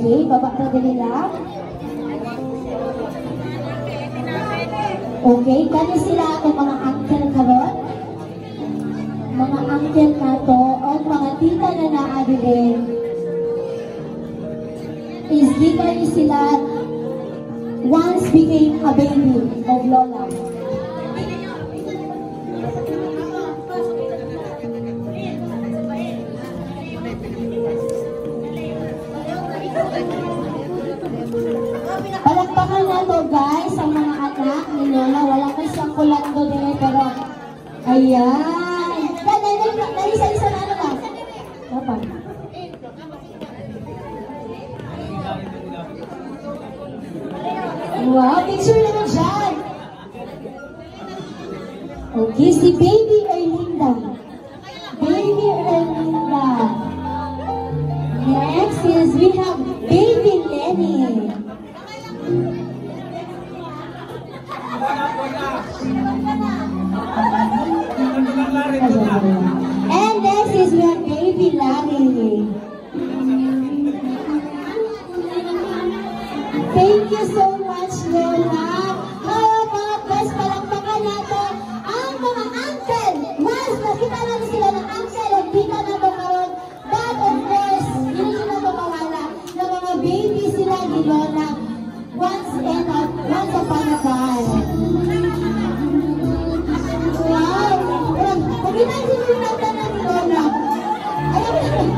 Okay, baba na din lang. Okay, kani sila atong mga uncle karon. Mga uncle na to, o mga tita na naadilin. Is given sila once became a baby of Lola. Palakpakan na to guys, ang mga anak ni Lola. Wala pa siyang kulando din pero ayan. Isa-isa na ano ba? Dapat. Wow, picture naman dyan. Okay, si Baby Erlinda. Baby Erlinda. Next is we have Baby Lenny. And next is we have Baby Larry. Thank you so much, Lola. Mga guys, palakpakan natin ang mga uncle. Once nakita natin sila ng uncle, at tita na ito karon. But of course, hindi nyo na mawala na mga baby sila ni Lola. Once upon a time. Wow! Pagkita nyo na ni Lola. Ayun.